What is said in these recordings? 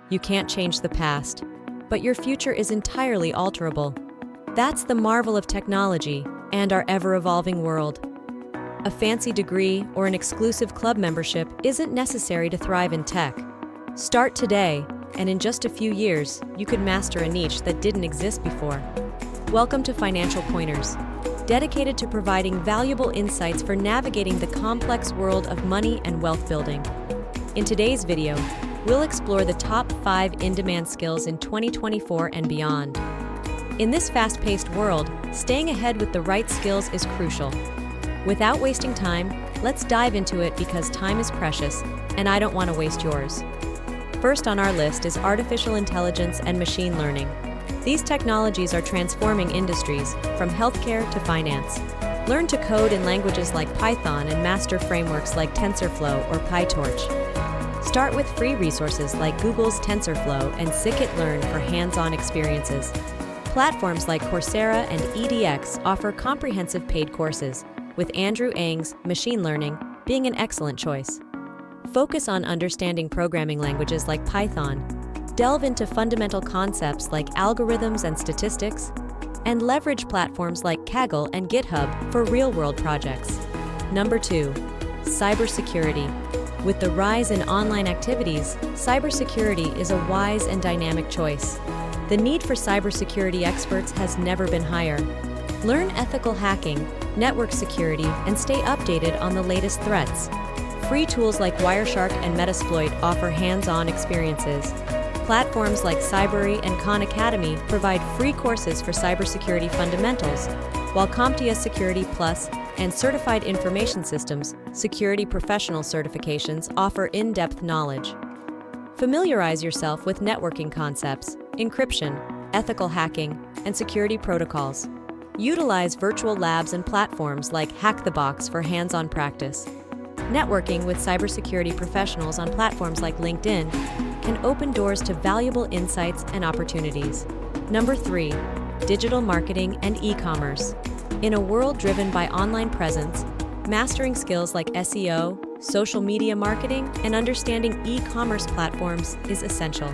You can't change the past, but your future is entirely alterable. That's the marvel of technology and our ever-evolving world. A fancy degree or an exclusive club membership isn't necessary to thrive in tech. Start today, and in just a few years, you could master a niche that didn't exist before. Welcome to Financial Pointers, dedicated to providing valuable insights for navigating the complex world of money and wealth building. In today's video, we'll explore the top 5 in-demand skills in 2024 and beyond. In this fast-paced world, staying ahead with the right skills is crucial. Without wasting time, let's dive into it because time is precious, and I don't want to waste yours. First on our list is artificial intelligence and machine learning. These technologies are transforming industries, from healthcare to finance. Learn to code in languages like Python and master frameworks like TensorFlow or PyTorch. Start with free resources like Google's TensorFlow and Scikit-learn for hands-on experiences. Platforms like Coursera and edX offer comprehensive paid courses, with Andrew Ng's machine learning being an excellent choice. Focus on understanding programming languages like Python, delve into fundamental concepts like algorithms and statistics, and leverage platforms like Kaggle and GitHub for real-world projects. Number 2, cybersecurity. With the rise in online activities, cybersecurity is a wise and dynamic choice. The need for cybersecurity experts has never been higher. Learn ethical hacking, network security, and stay updated on the latest threats. Free tools like Wireshark and Metasploit offer hands-on experiences. Platforms like Cybrary and Khan Academy provide free courses for cybersecurity fundamentals, while CompTIA Security Plus and Certified Information Systems Security Professional certifications offer in-depth knowledge. Familiarize yourself with networking concepts, encryption, ethical hacking, and security protocols. Utilize virtual labs and platforms like Hack the Box for hands-on practice. Networking with cybersecurity professionals on platforms like LinkedIn can open doors to valuable insights and opportunities. Number 3, digital marketing and e-commerce. In a world driven by online presence, mastering skills like SEO, social media marketing, and understanding e-commerce platforms is essential.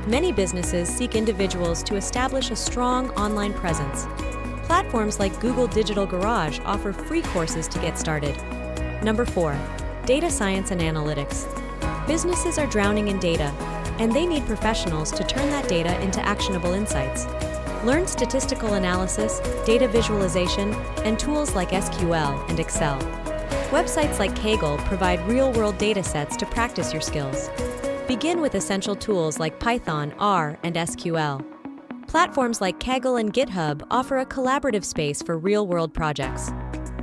Many businesses seek individuals to establish a strong online presence. Platforms like Google Digital Garage offer free courses to get started. Number 4, data science and analytics. Businesses are drowning in data, and they need professionals to turn that data into actionable insights. Learn statistical analysis, data visualization, and tools like SQL and Excel. Websites like Kaggle provide real-world data sets to practice your skills. Begin with essential tools like Python, R, and SQL. Platforms like Kaggle and GitHub offer a collaborative space for real-world projects.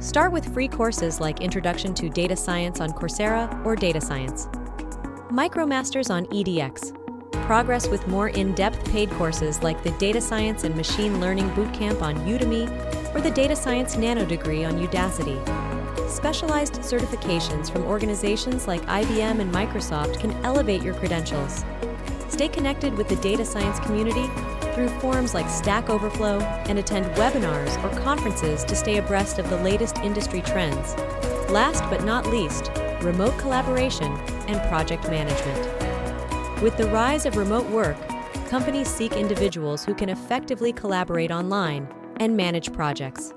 Start with free courses like Introduction to Data Science on Coursera or Data Science. Micromasters on edX. Progress with more in-depth paid courses like the Data Science and Machine Learning Bootcamp on Udemy or the Data Science Nano Degree on Udacity. Specialized certifications from organizations like IBM and Microsoft can elevate your credentials. Stay connected with the data science community through forums like Stack Overflow and attend webinars or conferences to stay abreast of the latest industry trends. Last but not least, remote collaboration and project management. With the rise of remote work, companies seek individuals who can effectively collaborate online and manage projects.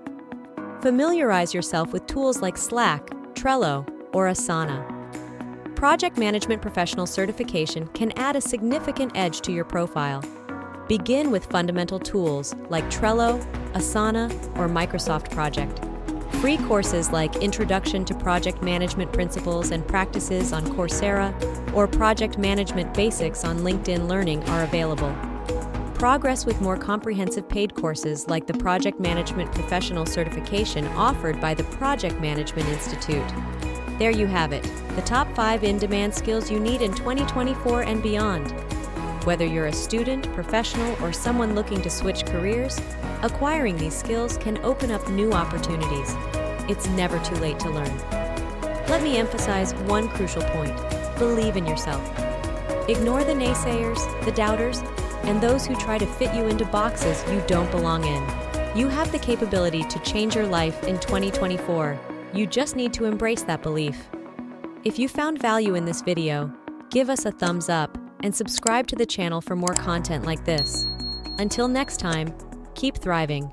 Familiarize yourself with tools like Slack, Trello, or Asana. Project Management Professional certification can add a significant edge to your profile. Begin with fundamental tools like Trello, Asana, or Microsoft Project. Free courses like Introduction to Project Management Principles and Practices on Coursera or Project Management Basics on LinkedIn Learning are available. Progress with more comprehensive paid courses like the Project Management Professional certification offered by the Project Management Institute. There you have it, the top 5 in-demand skills you need in 2024 and beyond. Whether you're a student, professional, or someone looking to switch careers, acquiring these skills can open up new opportunities. It's never too late to learn. Let me emphasize one crucial point: believe in yourself. Ignore the naysayers, the doubters, and those who try to fit you into boxes you don't belong in. You have the capability to change your life in 2024. You just need to embrace that belief. If you found value in this video, give us a thumbs up and subscribe to the channel for more content like this. Until next time, keep thriving.